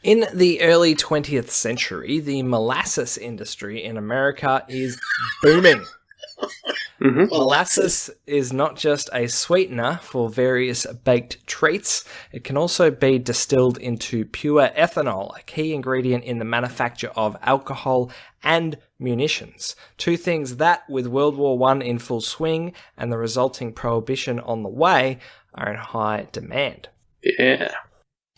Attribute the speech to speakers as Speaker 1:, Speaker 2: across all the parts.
Speaker 1: In the early 20th century, the molasses industry in America is booming. Molasses is not just a sweetener for various baked treats, it can also be distilled into pure ethanol, a key ingredient in the manufacture of alcohol and munitions. Two things that, with World War I in full swing and the resulting prohibition on the way, are in high demand.
Speaker 2: Yeah.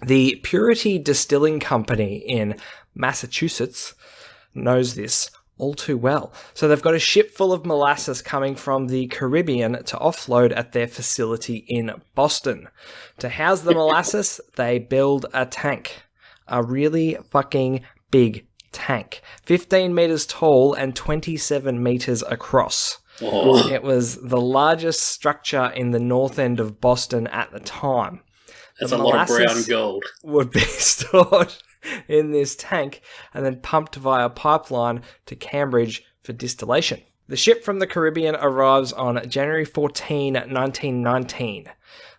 Speaker 1: The Purity Distilling Company in Massachusetts knows this all too well. So they've got a ship full of molasses coming from the Caribbean to offload at their facility in Boston. To house the molasses, they build a tank. A really fucking big tank. 15 meters tall and 27 meters across.
Speaker 2: Oh.
Speaker 1: It was the largest structure in the north end of Boston at the time.
Speaker 2: That's a lot of brown gold.
Speaker 1: Would be stored in this tank and then pumped via pipeline to Cambridge for distillation. The ship from the Caribbean arrives on January 14, 1919,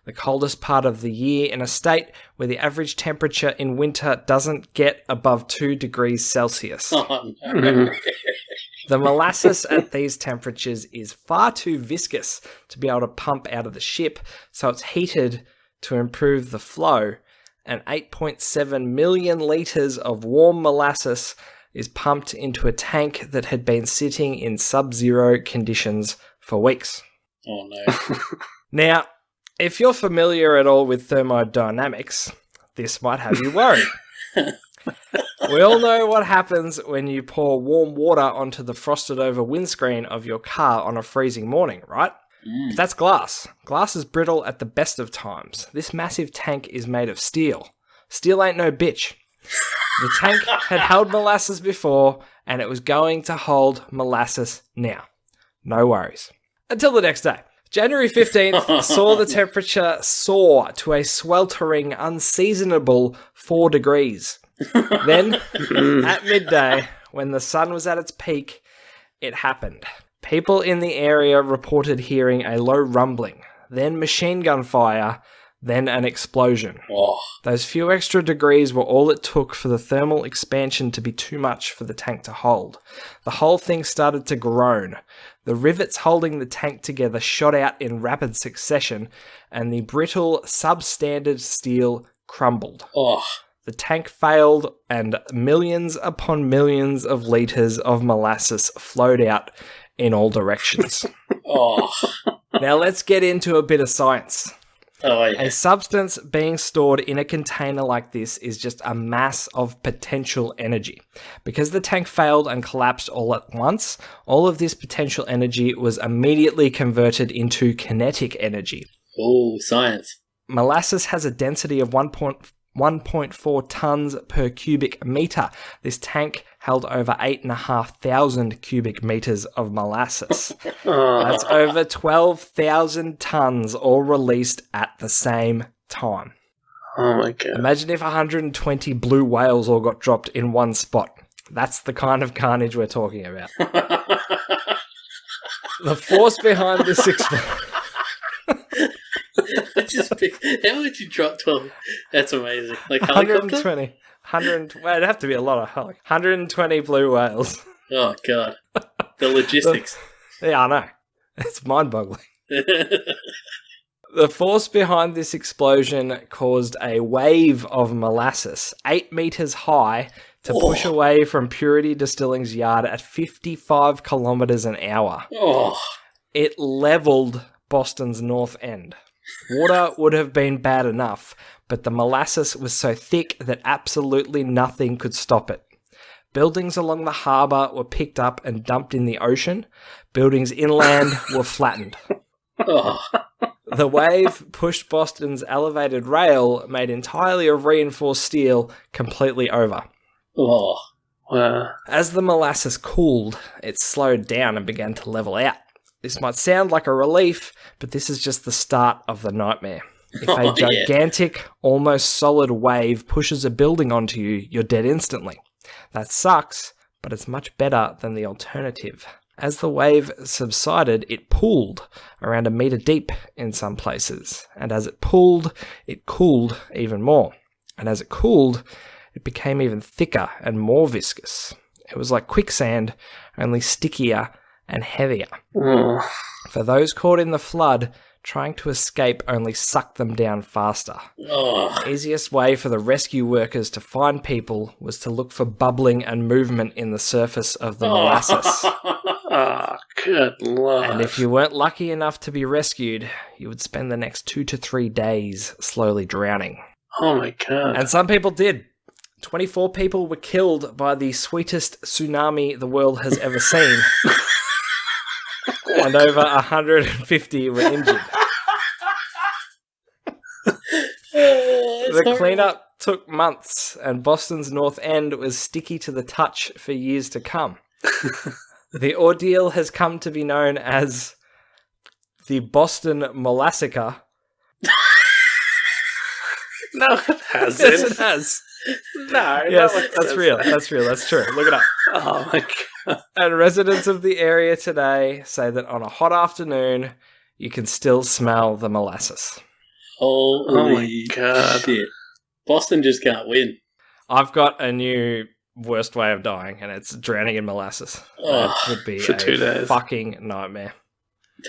Speaker 1: the coldest part of the year in a state where the average temperature in winter doesn't get above 2 degrees Celsius.
Speaker 2: Oh, no.
Speaker 1: The molasses at these temperatures is far too viscous to be able to pump out of the ship, so it's heated to improve the flow, and 8.7 million litres of warm molasses is pumped into a tank that had been sitting in sub-zero conditions for weeks.
Speaker 2: Oh no.
Speaker 1: Now, if you're familiar at all with thermodynamics, this might have you worried. We all know what happens when you pour warm water onto the frosted over windscreen of your car on a freezing morning, right? But that's glass. Glass is brittle at the best of times. This massive tank is made of steel. Steel ain't no bitch. The tank had held molasses before, and it was going to hold molasses now. No worries. Until the next day. January 15th saw the temperature soar to a sweltering, unseasonable 4 degrees. Then, at midday, when the sun was at its peak, it happened. People in the area reported hearing a low rumbling, then machine gun fire, then an explosion.
Speaker 2: Oh.
Speaker 1: Those few extra degrees were all it took for the thermal expansion to be too much for the tank to hold. The whole thing started to groan. The rivets holding the tank together shot out in rapid succession, and the brittle, substandard steel crumbled.
Speaker 2: Oh.
Speaker 1: The tank failed, and millions upon millions of litres of molasses flowed out in all directions.
Speaker 2: Oh.
Speaker 1: Now let's get into a bit of science.
Speaker 2: Oh, yeah.
Speaker 1: A substance being stored in a container like this is just a mass of potential energy. Because the tank failed and collapsed all at once, all of this potential energy was immediately converted into kinetic energy.
Speaker 2: Oh, science.
Speaker 1: Molasses has a density of 1.4 tons per cubic meter. This tank held over 8,500 cubic meters of molasses. That's over 12,000 tons all released at the same time.
Speaker 2: Oh my god.
Speaker 1: Imagine if 120 blue whales all got dropped in one spot. That's the kind of carnage we're talking about. The force behind this explosion...
Speaker 2: How would you drop 12? That's amazing. Like helicopter?
Speaker 1: 120. Well, it'd have to be a lot of 120 blue whales.
Speaker 2: Oh, God. The logistics.
Speaker 1: Yeah, I know. It's mind-boggling. The force behind this explosion caused a wave of molasses, 8 meters high, to push away from Purity Distilling's yard at 55 kilometers an hour.
Speaker 2: Oh.
Speaker 1: It leveled Boston's north end. Water would have been bad enough, but the molasses was so thick that absolutely nothing could stop it. Buildings along the harbour were picked up and dumped in the ocean. Buildings inland were flattened.
Speaker 2: Oh.
Speaker 1: The wave pushed Boston's elevated rail, made entirely of reinforced steel, completely over.
Speaker 2: Oh. Wow.
Speaker 1: As the molasses cooled, it slowed down and began to level out. This might sound like a relief, but this is just the start of the nightmare. If a gigantic, almost solid wave pushes a building onto you, you're dead instantly. That sucks, but it's much better than the alternative. As the wave subsided, it pooled around a meter deep in some places. And as it pooled, it cooled even more. And as it cooled, it became even thicker and more viscous. It was like quicksand, only stickier and heavier.
Speaker 2: Oh.
Speaker 1: For those caught in the flood, trying to escape only sucked them down faster.
Speaker 2: Oh.
Speaker 1: The easiest way for the rescue workers to find people was to look for bubbling and movement in the surface of the molasses.
Speaker 2: Oh, good lord.
Speaker 1: And if you weren't lucky enough to be rescued, you would spend the next 2 to 3 days slowly drowning.
Speaker 2: Oh my god.
Speaker 1: And some people did. 24 people were killed by the sweetest tsunami the world has ever seen. And over 150 were injured. The cleanup took months, and Boston's North End was sticky to the touch for years to come. The ordeal has come to be known as the Boston Molassacre.
Speaker 2: No, it hasn't.
Speaker 1: Yes, it has.
Speaker 2: No,
Speaker 1: Yes,
Speaker 2: no, it
Speaker 1: that's
Speaker 2: hasn't.
Speaker 1: real. That's real. That's true. Look it up.
Speaker 2: Oh my god.
Speaker 1: And residents of the area today say that on a hot afternoon, you can still smell the molasses.
Speaker 2: Holy
Speaker 3: Oh my god.
Speaker 2: shit. Boston just can't win.
Speaker 1: I've got a new worst way of dying, and it's drowning in molasses.
Speaker 2: Oh,
Speaker 1: It would be
Speaker 3: for
Speaker 1: a
Speaker 3: 2 days.
Speaker 1: fucking nightmare.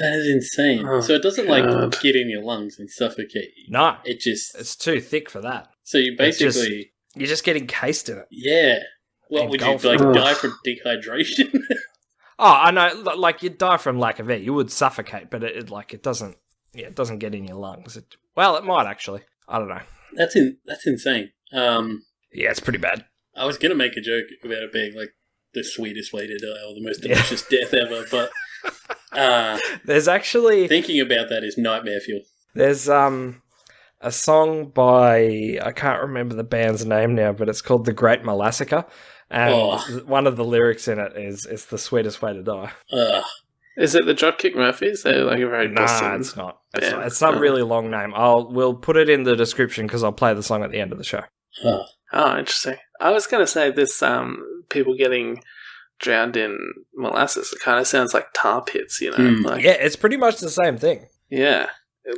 Speaker 2: That is insane.
Speaker 3: Oh,
Speaker 2: so it doesn't
Speaker 3: God.
Speaker 2: like get in your lungs and suffocate you.
Speaker 1: No,
Speaker 2: It just
Speaker 1: it's too thick for that.
Speaker 2: so you basically
Speaker 1: You're just getting cased in it.
Speaker 2: yeah. What would you
Speaker 1: Engulfed.
Speaker 2: like
Speaker 3: Ugh.
Speaker 2: die from dehydration?
Speaker 1: Oh, I know. Like you'd die from lack of air. You would suffocate, but it doesn't. Yeah, it doesn't get in your lungs. It might actually. I don't know.
Speaker 2: That's insane.
Speaker 1: Yeah, it's pretty bad.
Speaker 2: I was gonna make a joke about it being like the sweetest way to die or the most delicious death ever, but
Speaker 1: There's actually
Speaker 2: thinking about that is nightmare fuel.
Speaker 1: there's a song by, I can't remember the band's name now, but it's called The Great Molassacre, and
Speaker 2: Oh.
Speaker 1: one of the lyrics in it is "It's the sweetest way to die."
Speaker 3: Is it the Dropkick Murphys? They're like a very
Speaker 1: Nah,
Speaker 3: Boston.
Speaker 1: it's not.
Speaker 3: band.
Speaker 1: It's some really long name. We'll put it in the description because I'll play the song at the end of the show.
Speaker 2: Oh.
Speaker 3: Oh, interesting. I was going to say this, people getting drowned in molasses, it kind of sounds like tar pits, you know?
Speaker 2: Mm.
Speaker 3: Like,
Speaker 1: Yeah, it's pretty much the same thing.
Speaker 3: yeah.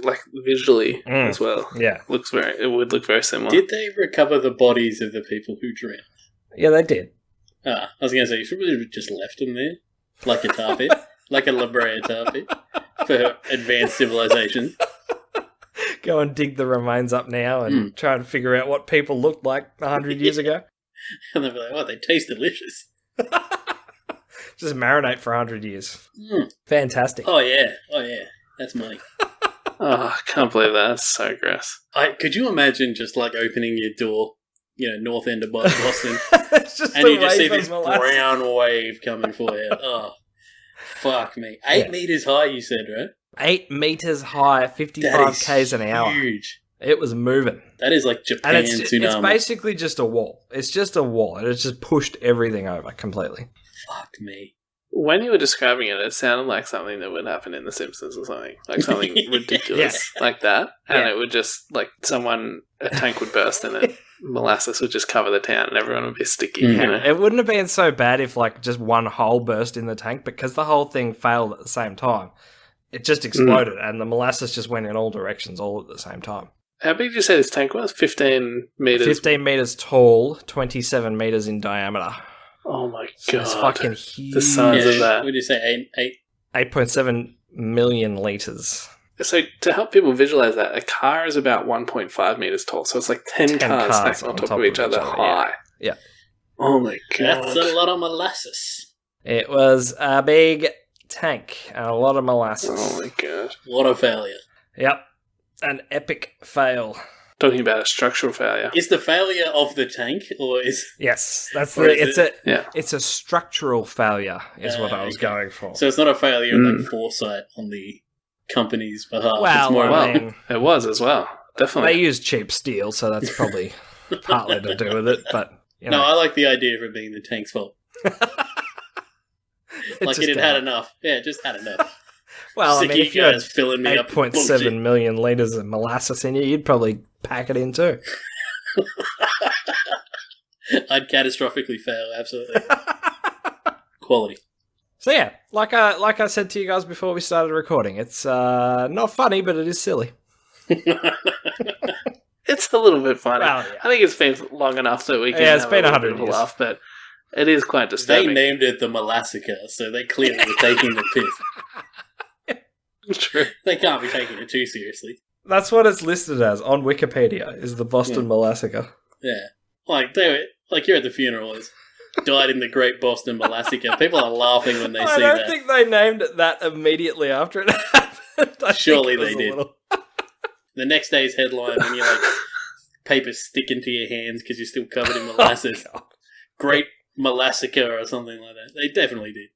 Speaker 3: Like visually
Speaker 1: Mm.
Speaker 3: as well.
Speaker 1: Yeah,
Speaker 3: It would look very similar.
Speaker 2: Did they recover the bodies of the people who drowned?
Speaker 1: yeah, they did.
Speaker 2: I was going to say, you probably just left them there, like a tar pit, like a La Brea tar pit for advanced civilization.
Speaker 1: Go and dig the remains up now and try and figure out what people looked like 100 years ago.
Speaker 2: And they'll be like, oh, they taste delicious.
Speaker 1: Just marinate for 100 years.
Speaker 2: Mm.
Speaker 1: Fantastic.
Speaker 2: Oh, yeah. That's money.
Speaker 3: Oh, I can't believe that. That's so gross.
Speaker 2: Could you imagine just like opening your door, north end of Boston,
Speaker 1: It's just
Speaker 2: and
Speaker 1: a
Speaker 2: you just see
Speaker 1: wave of
Speaker 2: this
Speaker 1: molasses.
Speaker 2: brown wave coming for you? Oh, fuck me. 8 meters high, you said, right?
Speaker 1: 8 meters high, 55
Speaker 2: That is
Speaker 1: k's an hour.
Speaker 2: huge.
Speaker 1: It was moving.
Speaker 2: That is like Japan
Speaker 1: And it's
Speaker 2: tsunami.
Speaker 1: basically just a wall. It's just a wall, and it's just pushed everything over completely.
Speaker 2: Fuck me.
Speaker 3: When you were describing it, it sounded like something that would happen in The Simpsons or something. Like something ridiculous like that. And
Speaker 1: Yeah.
Speaker 3: it would just, like, a tank would burst and it, molasses would just cover the town and everyone would be sticky, you know?
Speaker 1: It wouldn't have been so bad if like just one hole burst in the tank, because the whole thing failed at the same time. It just exploded, and the molasses just went in all directions all at the same time.
Speaker 3: How big did you say this tank was? 15 meters?
Speaker 1: 15 meters tall, 27 meters in diameter.
Speaker 3: Oh my
Speaker 1: So
Speaker 3: god.
Speaker 1: it's fucking huge.
Speaker 3: The size of that.
Speaker 2: Would you say 8?
Speaker 1: 8.7 million liters.
Speaker 3: So to help people visualize that, a car is about 1.5 meters tall. So it's like 10 cars stacked on top of each other high.
Speaker 1: Yeah.
Speaker 3: Oh my god.
Speaker 2: That's a lot of molasses.
Speaker 1: It was a big tank and a lot of molasses.
Speaker 3: Oh my god.
Speaker 2: What a failure.
Speaker 1: Yep. An epic fail.
Speaker 3: Talking about a structural failure.
Speaker 2: Is the failure of the tank, or is...
Speaker 1: Yes, that's
Speaker 2: Or is
Speaker 1: it's a structural failure is what I was
Speaker 2: okay.
Speaker 1: going for.
Speaker 2: So it's not a failure of like foresight on the company's behalf. it's
Speaker 1: Well,
Speaker 2: more
Speaker 1: I
Speaker 2: about...
Speaker 1: mean,
Speaker 3: It was as well.
Speaker 1: they
Speaker 3: Definitely.
Speaker 1: use cheap steel, so that's probably partly to do with it. But you know,
Speaker 2: No, I like the idea of it being the tank's fault. Like it had enough. Yeah, it just had enough.
Speaker 1: Well, I
Speaker 2: Sick
Speaker 1: mean,
Speaker 2: of
Speaker 1: if you had
Speaker 2: guys filling me up with
Speaker 1: 8.7
Speaker 2: bullshit.
Speaker 1: million liters of molasses in you, you'd probably pack it in too.
Speaker 2: I'd catastrophically fail, absolutely. Quality.
Speaker 1: So yeah, like I said to you guys before we started recording, it's not funny, but it is silly.
Speaker 3: It's a little bit funny.
Speaker 1: Well, yeah.
Speaker 3: I think it's been long enough that we can
Speaker 1: Yeah, it's
Speaker 3: have
Speaker 1: been
Speaker 3: a
Speaker 1: 100
Speaker 3: little bit of a
Speaker 1: years.
Speaker 3: laugh, but it is quite
Speaker 2: They
Speaker 3: disturbing.
Speaker 2: named it the Molassacre, so they clearly were taking the piss.
Speaker 3: True.
Speaker 2: They can't be taking it too seriously.
Speaker 1: That's what it's listed as on Wikipedia, is the Boston Molassacre.
Speaker 2: Yeah. Like, you're at the funeral, it's died in the Great Boston Molassacre. People are laughing when they
Speaker 1: I
Speaker 2: see
Speaker 1: don't
Speaker 2: that.
Speaker 1: think they named it that immediately after it happened. I
Speaker 2: Surely
Speaker 1: think it was
Speaker 2: they
Speaker 1: a
Speaker 2: did.
Speaker 1: little-
Speaker 2: The next day's headline, when you're like, paper sticking to your hands because you're still covered in molasses.
Speaker 1: Oh, God.
Speaker 2: Great Molassacre or something like that. They definitely did.